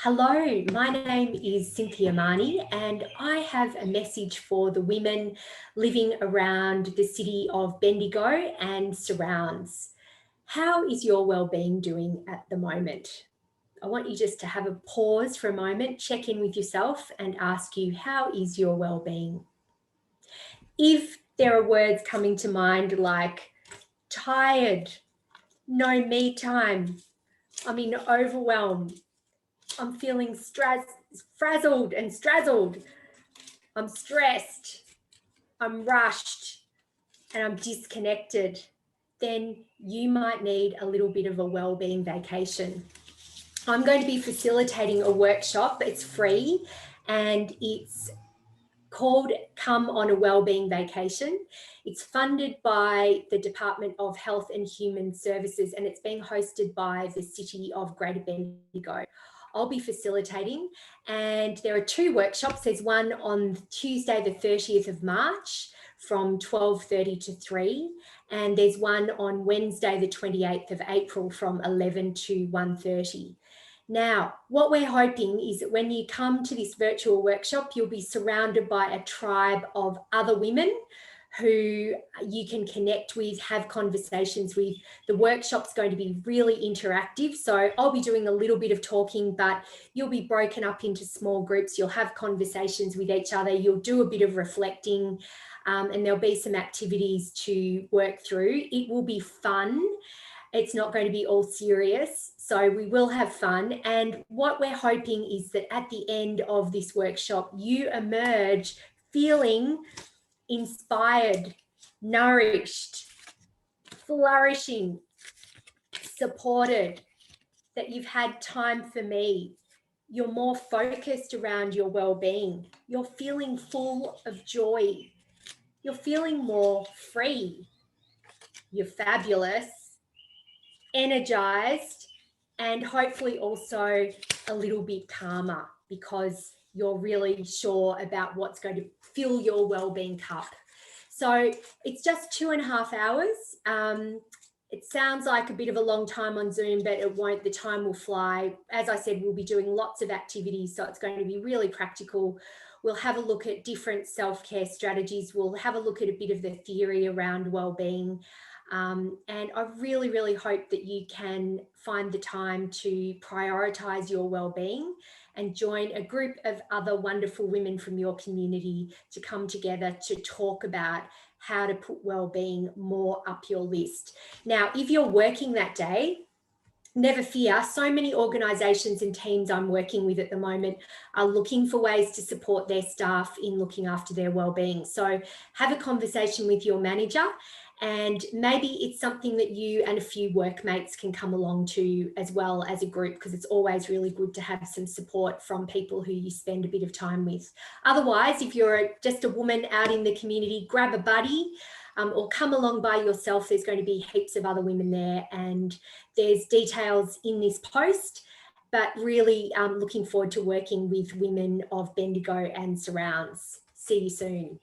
Hello, my name is Cynthia Mahoney and I have a message for the women living around the city of Bendigo and surrounds. How is your wellbeing doing at the moment? I want you just to have a pause for a moment, check in with yourself and ask you, how is your wellbeing? If there are words coming to mind like tired, no me time, I'm in overwhelm, I'm feeling frazzled and strazzled, I'm stressed, I'm rushed, and I'm disconnected, then you might need a little bit of a wellbeing vacation. I'm going to be facilitating a workshop. It's free and it's called Come on a Wellbeing Vacation. It's funded by the Department of Health and Human Services and it's being hosted by the City of Greater Bendigo. I'll be facilitating and there are two workshops. There's one on Tuesday the 30th of March from 12:30 to 3 and there's one on Wednesday the 28th of April from 11 to 1:30. Now, what we're hoping is that when you come to this virtual workshop, you'll be surrounded by a tribe of other women who you can connect with, have conversations with. The workshop's going to be really interactive. So I'll be doing a little bit of talking, but you'll be broken up into small groups. You'll have conversations with each other. You'll do a bit of reflecting and there'll be some activities to work through. It will be fun. It's not going to be all serious, so we will have fun. And what we're hoping is that at the end of this workshop, you emerge feeling inspired, nourished, flourishing, supported, that you've had time for me. You're more focused around your well-being. You're feeling full of joy. You're feeling more free. You're fabulous, energized, and hopefully also a little bit calmer because you're really sure about what's going to fill your well-being cup. So it's just 2.5 hours. It sounds like a bit of a long time on Zoom, but it won't. The time will fly. As I said, we'll be doing lots of activities, so it's going to be really practical. We'll have a look at different self-care strategies. We'll have a look at a bit of the theory around well-being. And I really, really hope that you can find the time to prioritise your well-being and join a group of other wonderful women from your community to come together to talk about how to put well-being more up your list. Now, if you're working that day, never fear, so many organisations and teams I'm working with at the moment are looking for ways to support their staff in looking after their well-being. So have a conversation with your manager and maybe it's something that you and a few workmates can come along to as well as a group, because it's always really good to have some support from people who you spend a bit of time with. Otherwise, if you're just a woman out in the community, grab a buddy or come along by yourself. There's going to be heaps of other women there and there's details in this post, but really looking forward to working with women of Bendigo and surrounds. See you soon.